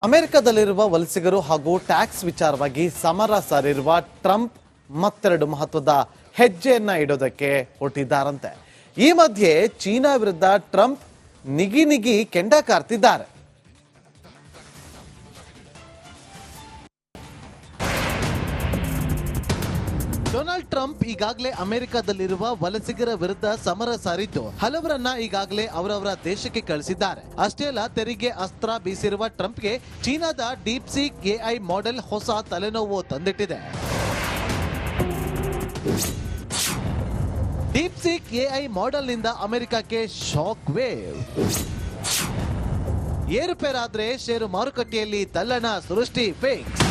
ಅಮೆರಿಕದಲ್ಲಿರುವ ವಲಸಿಗರು ಹಾಗೂ ಟ್ಯಾಕ್ಸ್ ವಿಚಾರವಾಗಿ ಸಮರ ಸಾರಿರುವ ಟ್ರಂಪ್ ಮತ್ತೆರಡು ಮಹತ್ವದ ಹೆಜ್ಜೆಯನ್ನ ಇಡೋದಕ್ಕೆ ಹೊರಟಿದ್ದಾರಂತೆ. ಈ ಮಧ್ಯೆ ಚೀನಾ ವಿರುದ್ಧ ಟ್ರಂಪ್ ನಿಗಿ ಕೆಂಡ ಕಾರ್ತಿದ್ದಾರೆ. ಡೊನಾಲ್ಡ್ ಟ್ರಂಪ್ ಈಗಾಗಲೇ ಅಮೆರಿಕದಲ್ಲಿರುವ ವಲಸಿಗರ ವಿರುದ್ಧ ಸಮರ ಸಾರಿದ್ದು ಹಲವರನ್ನ ಈಗಾಗಲೇ ಅವರವರ ದೇಶಕ್ಕೆ ಕಳಿಸಿದ್ದಾರೆ. ಅಷ್ಟೇ ಅಲ್ಲ, ತೆರಿಗೆ ಅಸ್ತ್ರ ಬೀಸಿರುವ ಟ್ರಂಪ್ಗೆ ಚೀನಾದ ಡೀಪ್ಸೀಕ್ ಎಐ ಮಾಡೆಲ್ ಹೊಸ ತಲೆನೋವು ತಂದಿಟ್ಟಿದೆ. ಡೀಪ್ಸೀಕ್ ಎಐ ಮಾಡೆಲ್ನಿಂದ ಅಮೆರಿಕಕ್ಕೆ ಶಾಕ್ ವೇವ್. ಏರುಪೇರಾದ್ರೆ ಷೇರು ಮಾರುಕಟ್ಟೆಯಲ್ಲಿ ತಲ್ಲಣ ಸೃಷ್ಟಿ ಫಿಕ್ಸ್.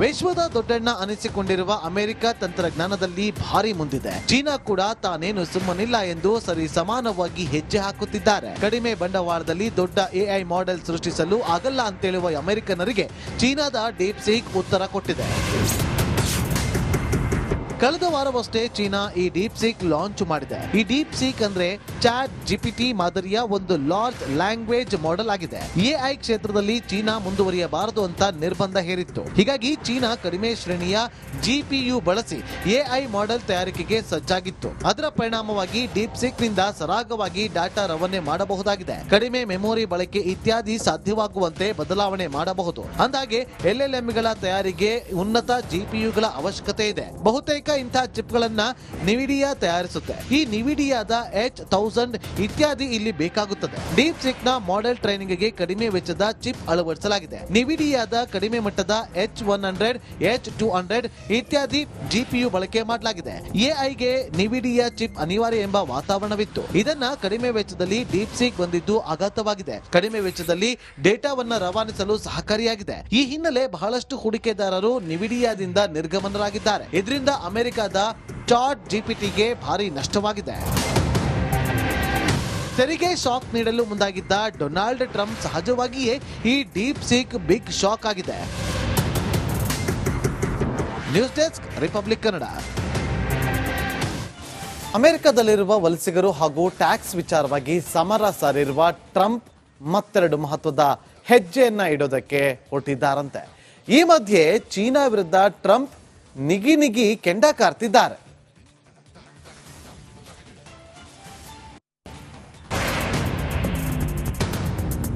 ವಿಶ್ವದ ದೊಡ್ಡಣ್ಣ ಅನಿಸಿಕೊಂಡಿರುವ ಅಮೆರಿಕ ತಂತ್ರಜ್ಞಾನದಲ್ಲಿ ಭಾರಿ ಮುಂದಿದೆ. ಚೀನಾ ಕೂಡ ತಾನೇನು ಸುಮ್ಮನಿಲ್ಲ ಎಂದು ಸರಿ ಸಮಾನವಾಗಿ ಹೆಜ್ಜೆ ಹಾಕುತ್ತಿದ್ದಾರೆ. ಕಡಿಮೆ ಬಂಡವಾಳದಲ್ಲಿ ದೊಡ್ಡ ಎಐ ಮಾಡೆಲ್ ಸೃಷ್ಟಿಸಲು ಆಗಲ್ಲ ಅಂತೇಳುವ ಅಮೆರಿಕನರಿಗೆ ಚೀನಾದ ಡೀಪ್ಸೀಕ್ ಉತ್ತರ ಕೊಟ್ಟಿದೆ. ಕಳೆದ ವಾರವಷ್ಟೇ ಚೀನಾ ಈ ಡೀಪ್ಸೀಕ್ ಲಾಂಚ್ ಮಾಡಿದೆ. ಈ ಡೀಪ್ಸೀಕ್ ಅಂದ್ರೆ ಚಾಟ್ ಜಿಪಿಟಿ ಮಾದರಿಯ ಒಂದು ಲಾರ್ಜ್ ಲ್ಯಾಂಗ್ವೇಜ್ ಮಾಡೆಲ್ ಆಗಿದೆ. ಎಐ ಕ್ಷೇತ್ರದಲ್ಲಿ ಚೀನಾ ಮುಂದುವರಿಯಬಾರದು ಅಂತ ನಿರ್ಬಂಧ ಹೇರಿತ್ತು. ಹೀಗಾಗಿ ಚೀನಾ ಕಡಿಮೆ ಶ್ರೇಣಿಯ ಜಿಪಿಯು ಬಳಸಿ ಎಐ ಮಾಡೆಲ್ ತಯಾರಿಕೆಗೆ ಸಜ್ಜಾಗಿತ್ತು. ಅದರ ಪರಿಣಾಮವಾಗಿ ಡೀಪ್ಸೀಕ್ ನಿಂದ ಸರಾಗವಾಗಿ ಡಾಟಾ ರವಾನೆ ಮಾಡಬಹುದಾಗಿದೆ. ಕಡಿಮೆ ಮೆಮೊರಿ ಬಳಕೆ ಇತ್ಯಾದಿ ಸಾಧ್ಯವಾಗುವಂತೆ ಬದಲಾವಣೆ ಮಾಡಬಹುದು. ಅಂದಾಗೆ ಎಲ್ಎಲ್ಎಂಗಳ ತಯಾರಿಗೆ ಉನ್ನತ ಜಿಪಿಯುಗಳ ಅವಶ್ಯಕತೆ ಇದೆ. ಬಹುತೇಕ ಇಂತಹ ಚಿಪ್ಗಳನ್ನ ನಿವಿಡಿಯಾ ತಯಾರಿಸುತ್ತೆ. ಈ ನಿವಿಡಿಯಾದ H1000 ಇತ್ಯಾದಿ ಇಲ್ಲಿ ಬೇಕಾಗುತ್ತದೆ. ಡೀಪ್ಸೀಕ್ ನ ಮಾಡೆಲ್ ಟ್ರೈನಿಂಗ್ ಗೆ ಕಡಿಮೆ ವೆಚ್ಚದ ಚಿಪ್ ಅಳವಡಿಸಲಾಗಿದೆ. ನಿವಿಡಿಯಾದ ಕಡಿಮೆ ಮಟ್ಟದ H100, H200 ಇತ್ಯಾದಿ ಜಿಪಿಯು ಬಳಕೆ ಮಾಡಲಾಗಿದೆ. ಎಐಗೆ ನಿವಿಡಿಯಾ ಚಿಪ್ ಅನಿವಾರ್ಯ ಎಂಬ ವಾತಾವರಣವಿತ್ತು. ಇದನ್ನ ಕಡಿಮೆ ವೆಚ್ಚದಲ್ಲಿ ಡೀಪ್ಸೀಕ್ ಬಂದಿದ್ದು ಆಘಾತವಾಗಿದೆ. ಕಡಿಮೆ ವೆಚ್ಚದಲ್ಲಿ ಡೇಟಾವನ್ನ ರವಾನಿಸಲು ಸಹಕಾರಿಯಾಗಿದೆ. ಈ ಹಿನ್ನೆಲೆ ಬಹಳಷ್ಟು ಹೂಡಿಕೆದಾರರು ನಿವಿಡಿಯಾದಿಂದ ನಿರ್ಗಮನರಾಗಿದ್ದಾರೆ. ಇದರಿಂದ ಅಮೆರಿಕದ ಚಾಟ್ ಜಿಪಿಟಿಗೆ ಭಾರಿ ನಷ್ಟವಾಗಿದೆ. ತೆರಿಗೆ ಶಾಕ್ ನೀಡಲು ಮುಂದಾಗಿದ್ದ ಡೊನಾಲ್ಡ್ ಟ್ರಂಪ್ ಸಹಜವಾಗಿಯೇ ಈ ಡೀಪ್ಸೀಕ್ ಬಿಗ್ ಶಾಕ್ ಆಗಿದೆ. News desk, Republic Kannada. ಅಮೆರಿಕದಲ್ಲಿರುವ ವಲಸಿಗರು ಹಾಗೂ ಟ್ಯಾಕ್ಸ್ ವಿಚಾರವಾಗಿ ಸಮರ ಸಾರಿರುವ ಟ್ರಂಪ್ ಮತ್ತೆರಡು ಮಹತ್ವದ ಹೆಜ್ಜೆಯನ್ನ ಇಡೋದಕ್ಕೆ ಹೊರಟಿದ್ದಾರಂತೆ. ಈ ಮಧ್ಯೆ ಚೀನಾ ವಿರುದ್ಧ ಟ್ರಂಪ್ ನಿಗಿ ಕೆಂಡ ಕಾರ್ತಿದ್ದಾರೆ.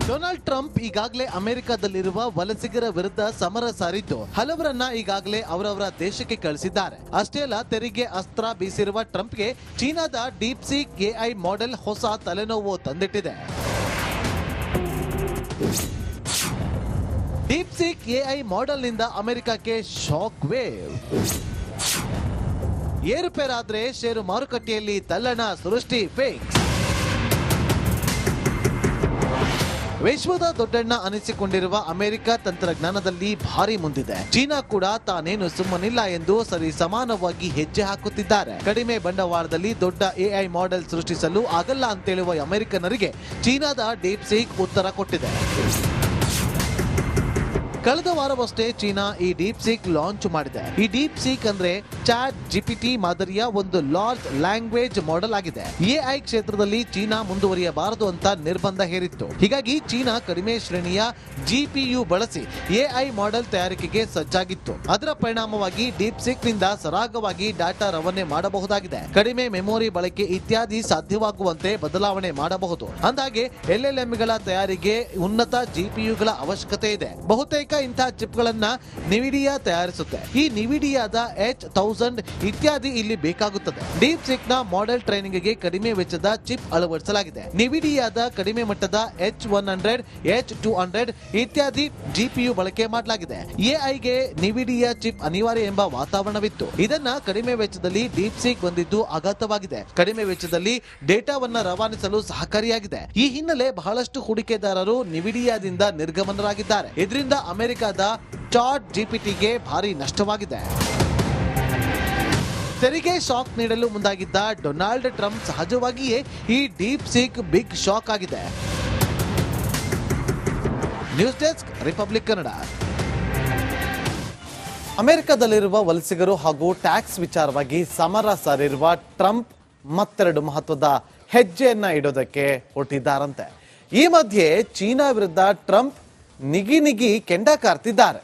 ಡೊನಾಲ್ಡ್ ಟ್ರಂಪ್ ಈಗಾಗಲೇ ಅಮೆರಿಕದಲ್ಲಿರುವ ವಲಸಿಗರ ವಿರುದ್ಧ ಸಮರ ಸಾರಿದ್ದು ಹಲವರನ್ನ ಈಗಾಗಲೇ ಅವರವರ ದೇಶಕ್ಕೆ ಕಳಿಸಿದ್ದಾರೆ. ಅಷ್ಟೇ ಅಲ್ಲ, ತೆರಿಗೆ ಅಸ್ತ್ರ ಬೀಸಿರುವ ಟ್ರಂಪ್ಗೆ ಚೀನಾದ ಡೀಪ್ಸೀಕ್ ಎಐ ಮಾಡೆಲ್ ಹೊಸ ತಲೆನೋವು ತಂದಿಟ್ಟಿದೆ. ಡೀಪ್ಸೀಕ್ ಎಐ ಮಾಡೆಲ್ನಿಂದ ಅಮೆರಿಕಕ್ಕೆ ಶಾಕ್ ವೇವ್. ಏರುಪೇರಾದ್ರೆ ಷೇರು ಮಾರುಕಟ್ಟೆಯಲ್ಲಿ ತಲ್ಲಣ ಸೃಷ್ಟಿ ಫಿಕ್ಸ್. ವಿಶ್ವದ ದೊಡ್ಡಣ್ಣ ಅನಿಸಿಕೊಂಡಿರುವ ಅಮೆರಿಕ ತಂತ್ರಜ್ಞಾನದಲ್ಲಿ ಭಾರಿ ಮುಂದಿದೆ. ಚೀನಾ ಕೂಡ ತಾನೇನು ಸುಮ್ಮನಿಲ್ಲ ಎಂದು ಸರಿ ಸಮಾನವಾಗಿ ಹೆಜ್ಜೆ ಹಾಕುತ್ತಿದ್ದಾರೆ. ಕಡಿಮೆ ಬಂಡವಾಳದಲ್ಲಿ ದೊಡ್ಡ ಎಐ ಮಾಡೆಲ್ ಸೃಷ್ಟಿಸಲು ಆಗಲ್ಲ ಅಂತೇಳುವ ಅಮೆರಿಕನರಿಗೆ ಚೀನಾದ ಡೀಪ್ಸೀಕ್ ಉತ್ತರ ಕೊಟ್ಟಿದೆ. ಕಳೆದ ವಾರವಷ್ಟೇ ಚೀನಾ ಈ ಡೀಪ್ಸೀಕ್ ಲಾಂಚ್ ಮಾಡಿದೆ. ಈ ಡೀಪ್ಸೀಕ್ ಅಂದ್ರೆ ಚಾಟ್ ಜಿಪಿಟಿ ಮಾದರಿಯ ಒಂದು ಲಾರ್ಜ್ ಲ್ಯಾಂಗ್ವೇಜ್ ಮಾಡೆಲ್ ಆಗಿದೆ. ಎಐ ಕ್ಷೇತ್ರದಲ್ಲಿ ಚೀನಾ ಮುಂದುವರಿಯಬಾರದು ಅಂತ ನಿರ್ಬಂಧ ಹೇರಿತ್ತು. ಹೀಗಾಗಿ ಚೀನಾ ಕಡಿಮೆ ಶ್ರೇಣಿಯ ಜಿಪಿಯು ಬಳಸಿ ಎಐ ಮಾಡೆಲ್ ತಯಾರಿಕೆಗೆ ಸಜ್ಜಾಗಿತ್ತು. ಅದರ ಪರಿಣಾಮವಾಗಿ ಡೀಪ್ಸೀಕ್ ನಿಂದ ಸರಾಗವಾಗಿ ಡಾಟಾ ರವಾನೆ ಮಾಡಬಹುದಾಗಿದೆ. ಕಡಿಮೆ ಮೆಮೊರಿ ಬಳಕೆ ಇತ್ಯಾದಿ ಸಾಧ್ಯವಾಗುವಂತೆ ಬದಲಾವಣೆ ಮಾಡಬಹುದು. ಅಂದಾಗೆ ಎಲ್ಎಲ್ಎಂಗಳ ತಯಾರಿಗೆ ಉನ್ನತ ಜಿಪಿಯುಗಳ ಅವಶ್ಯಕತೆ ಇದೆ. ಬಹುತೇಕ ಇಂತಹ ಚಿಪ್ಗಳನ್ನ ನಿವಿಡಿಯಾ ತಯಾರಿಸುತ್ತೆ. ಈ ನಿವಿಡಿಯಾದ H1000 ಇತ್ಯಾದಿ ಇಲ್ಲಿ ಬೇಕಾಗುತ್ತದೆ. ಡೀಪ್ಸೀಕ್ ನ ಮಾಡೆಲ್ ಟ್ರೈನಿಂಗ್ ಗೆ ಕಡಿಮೆ ವೆಚ್ಚದ ಚಿಪ್ ಅಳವಡಿಸಲಾಗಿದೆ. ನಿವಿಡಿಯಾದ ಕಡಿಮೆ ಮಟ್ಟದ H100, H200 ಇತ್ಯಾದಿ ಜಿಪಿಯು ಬಳಕೆ ಮಾಡಲಾಗಿದೆ. ಎಐಗೆ ನಿವಿಡಿಯಾ ಚಿಪ್ ಅನಿವಾರ್ಯ ಎಂಬ ವಾತಾವರಣವಿತ್ತು. ಇದನ್ನ ಕಡಿಮೆ ವೆಚ್ಚದಲ್ಲಿ ಡೀಪ್ಸೀಕ್ ಬಂದಿದ್ದು ಆಘಾತವಾಗಿದೆ. ಕಡಿಮೆ ವೆಚ್ಚದಲ್ಲಿ ಡೇಟಾವನ್ನ ರವಾನಿಸಲು ಸಹಕಾರಿಯಾಗಿದೆ. ಈ ಹಿನ್ನೆಲೆ ಬಹಳಷ್ಟು ಹೂಡಿಕೆದಾರರು ನಿವಿಡಿಯಾದಿಂದ ನಿರ್ಗಮನರಾಗಿದ್ದಾರೆ. ಇದರಿಂದ ಅಮೆರಿಕದ ಚಾಟ್ ಜಿಪಿಟಿಗೆ ಭಾರಿ ನಷ್ಟವಾಗಿದೆ. ತೆರಿಗೆ ಶಾಕ್ ನೀಡಲು ಮುಂದಾಗಿದ್ದ ಡೊನಾಲ್ಡ್ ಟ್ರಂಪ್ ಸಹಜವಾಗಿಯೇ ಈ ಡೀಪ್ಸೀಕ್ ಬಿಗ್ ಶಾಕ್ ಆಗಿದೆ. News desk, Republic Kannada. ಅಮೆರಿಕದಲ್ಲಿರುವ ವಲಸಿಗರು ಹಾಗೂ ಟ್ಯಾಕ್ಸ್ ವಿಚಾರವಾಗಿ ಸಮರ ಸಾರಿರುವ ಟ್ರಂಪ್ ಮತ್ತೆರಡು ಮಹತ್ವದ ಹೆಜ್ಜೆಯನ್ನ ಇಡೋದಕ್ಕೆ ಹೊರಟಿದ್ದಾರಂತೆ. ಈ ಮಧ್ಯೆ ಚೀನಾ ವಿರುದ್ಧ ಟ್ರಂಪ್ ನಿಗಿ ಕೆಂಡ ಕಾರ್ತಿದ್ದಾರೆ.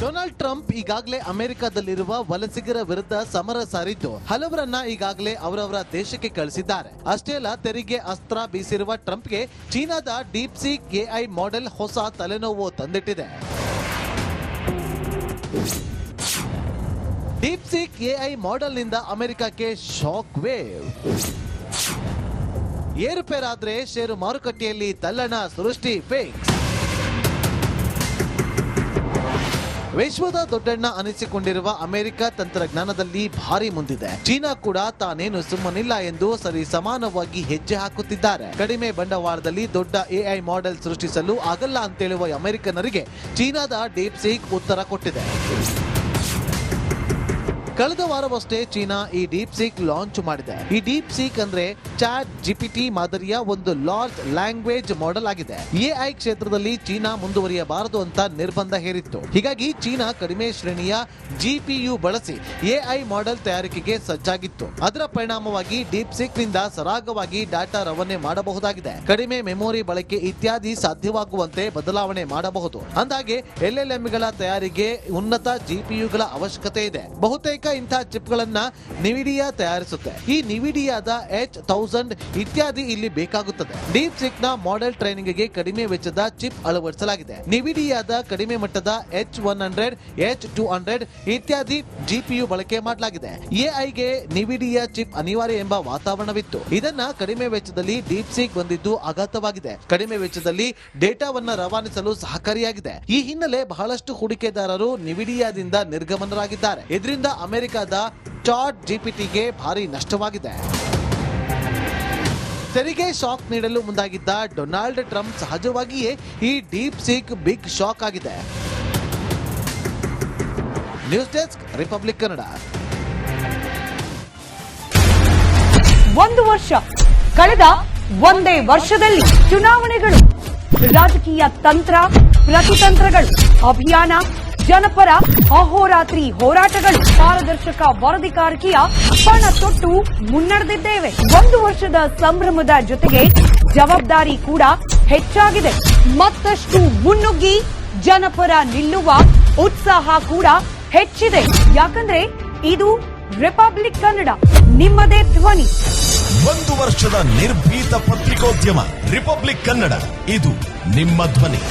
ಡೊನಾಲ್ಡ್ ಟ್ರಂಪ್ ಈಗಾಗಲೇ ಅಮೆರಿಕದಲ್ಲಿರುವ ವಲಸಿಗರ ವಿರುದ್ಧ ಸಮರ ಸಾರಿದ್ದು ಹಲವರನ್ನ ಈಗಾಗಲೇ ಅವರವರ ದೇಶಕ್ಕೆ ಕಳಿಸಿದ್ದಾರೆ. ಅಷ್ಟೇ ಅಲ್ಲ, ತೆರಿಗೆ ಅಸ್ತ್ರ ಬೀಸಿರುವ ಟ್ರಂಪ್ಗೆ ಚೀನಾದ ಡೀಪ್ಸೀಕ್ ಎಐ ಮಾಡೆಲ್ ಹೊಸ ತಲೆನೋವು ತಂದಿಟ್ಟಿದೆ. ಡೀಪ್ಸೀಕ್ ಎಐ ಮಾಡೆಲ್ನಿಂದ ಅಮೆರಿಕಕ್ಕೆ ಶಾಕ್ ವೇವ್. ಏರುಪೇರಾದ್ರೆ ಷೇರು ಮಾರುಕಟ್ಟೆಯಲ್ಲಿ ತಲ್ಲಣ ಸೃಷ್ಟಿ ಫಿಕ್ಸ್. ವಿಶ್ವದ ದೊಡ್ಡಣ್ಣ ಅನಿಸಿಕೊಂಡಿರುವ ಅಮೆರಿಕ ತಂತ್ರಜ್ಞಾನದಲ್ಲಿ ಭಾರಿ ಮುಂದಿದೆ. ಚೀನಾ ಕೂಡ ತಾನೇನು ಸುಮ್ಮನಿಲ್ಲ ಎಂದು ಸರಿ ಸಮಾನವಾಗಿ ಹೆಜ್ಜೆ ಹಾಕುತ್ತಿದ್ದಾರೆ. ಕಡಿಮೆ ಬಂಡವಾಳದಲ್ಲಿ ದೊಡ್ಡ ಎಐ ಮಾಡೆಲ್ ಸೃಷ್ಟಿಸಲು ಆಗಲ್ಲ ಅಂತೇಳುವ ಅಮೆರಿಕನರಿಗೆ ಚೀನಾದ ಡೀಪ್ಸೀಕ್ ಉತ್ತರ ಕೊಟ್ಟಿದೆ. ಕಳೆದ ವಾರವಷ್ಟೇ ಚೀನಾ ಈ ಡೀಪ್ಸೀಕ್ ಲಾಂಚ್ ಮಾಡಿದೆ. ಈ ಡೀಪ್ಸೀಕ್ ಅಂದ್ರೆ ಚಾಟ್ ಜಿಪಿಟಿ ಮಾದರಿಯ ಒಂದು ಲಾರ್ಜ್ ಲ್ಯಾಂಗ್ವೇಜ್ ಮಾಡೆಲ್ ಆಗಿದೆ. ಎಐ ಕ್ಷೇತ್ರದಲ್ಲಿ ಚೀನಾ ಮುಂದುವರಿಯಬಾರದು ಅಂತ ನಿರ್ಬಂಧ ಹೇರಿತ್ತು. ಹೀಗಾಗಿ ಚೀನಾ ಕಡಿಮೆ ಶ್ರೇಣಿಯ ಜಿಪಿಯು ಬಳಸಿ ಎಐ ಮಾಡೆಲ್ ತಯಾರಿಕೆಗೆ ಸಜ್ಜಾಗಿತ್ತು. ಅದರ ಪರಿಣಾಮವಾಗಿ ಡೀಪ್ಸೀಕ್ ನಿಂದ ಸರಾಗವಾಗಿ ಡಾಟಾ ರವಾನೆ ಮಾಡಬಹುದಾಗಿದೆ. ಕಡಿಮೆ ಮೆಮೊರಿ ಬಳಕೆ ಇತ್ಯಾದಿ ಸಾಧ್ಯವಾಗುವಂತೆ ಬದಲಾವಣೆ ಮಾಡಬಹುದು. ಅಂದಾಗೆ ಎಲ್ಎಲ್ಎಂಗಳ ತಯಾರಿಗೆ ಉನ್ನತ ಜಿಪಿಯುಗಳ ಅವಶ್ಯಕತೆ ಇದೆ. ಬಹುತೇಕ ಇಂತಹ ಚಿಪ್ಗಳನ್ನ ನಿವಿಡಿಯಾ ತಯಾರಿಸುತ್ತೆ. ಈ ನಿವಿಡಿಯಾದ H1000 ಇತ್ಯಾದಿ ಇಲ್ಲಿ ಬೇಕಾಗುತ್ತದೆ. ಡೀಪ್ಸೀಕ್ ನ ಮಾಡೆಲ್ ಟ್ರೈನಿಂಗ್ ಗೆ ಕಡಿಮೆ ವೆಚ್ಚದ ಚಿಪ್ ಅಳವಡಿಸಲಾಗಿದೆ. ನಿವಿಡಿಯಾದ ಕಡಿಮೆ ಮಟ್ಟದ H100, H200 ಇತ್ಯಾದಿ ಜಿಪಿಯು ಬಳಕೆ ಮಾಡಲಾಗಿದೆ. ಎಐಗೆ ನಿವಿಡಿಯಾ ಚಿಪ್ ಅನಿವಾರ್ಯ ಎಂಬ ವಾತಾವರಣವಿತ್ತು. ಇದನ್ನ ಕಡಿಮೆ ವೆಚ್ಚದಲ್ಲಿ ಡೀಪ್ಸೀಕ್ ಬಂದಿದ್ದು ಆಘಾತವಾಗಿದೆ. ಕಡಿಮೆ ವೆಚ್ಚದಲ್ಲಿ ಡೇಟಾವನ್ನ ರವಾನಿಸಲು ಸಹಕಾರಿಯಾಗಿದೆ. ಈ ಹಿನ್ನೆಲೆ ಬಹಳಷ್ಟು ಹೂಡಿಕೆದಾರರು ನಿವಿಡಿಯಾದಿಂದ ನಿರ್ಗಮನರಾಗಿದ್ದಾರೆ. ಇದರಿಂದ ಅಮೆರಿಕದ ಚಾಟ್ ಜಿಪಿಟಿಗೆ ಭಾರಿ ನಷ್ಟವಾಗಿದೆ. ತೆರಿಗೆ ಶಾಕ್ ನೀಡಲು ಮುಂದಾಗಿದ್ದ ಡೊನಾಲ್ಡ್ ಟ್ರಂಪ್ ಸಹಜವಾಗಿಯೇ ಈ ಡೀಪ್ಸೀಕ್ ಬಿಗ್ ಶಾಕ್ ಆಗಿದೆ. News desk, Republic Kannada. ಒಂದು ವರ್ಷ ಕಳೆದ ಒಂದೇ ವರ್ಷದಲ್ಲಿ ಚುನಾವಣೆಗಳು, ರಾಜಕೀಯ ತಂತ್ರ ಪ್ರತಿತಂತ್ರಗಳು, ಅಭಿಯಾನ, ಜನಪರ ಅಹೋರಾತ್ರಿ ಹೋರಾಟಗಳು, ಪಾರದರ್ಶಕ ವರದಿಗಾರಿಕೆಯ ಪಣ ತೊಟ್ಟು ಮುನ್ನಡೆದಿದ್ದೇವೆ. ಒಂದು ವರ್ಷದ ಸಂಭ್ರಮದ ಜೊತೆಗೆ ಜವಾಬ್ದಾರಿ ಕೂಡ ಹೆಚ್ಚಾಗಿದೆ. ಮತ್ತಷ್ಟು ಮುನ್ನುಗ್ಗಿ ಜನಪರ ನಿಲ್ಲುವ ಉತ್ಸಾಹ ಕೂಡ ಹೆಚ್ಚಿದೆ. ಯಾಕಂದ್ರೆ ಇದು ರಿಪಬ್ಲಿಕ್ ಕನ್ನಡ, ನಿಮ್ಮದೇ ಧ್ವನಿ. ಒಂದು ವರ್ಷದ ನಿರ್ಭೀತ ಪತ್ರಿಕೋದ್ಯಮ ರಿಪಬ್ಲಿಕ್ ಕನ್ನಡ, ಇದು ನಿಮ್ಮ ಧ್ವನಿ.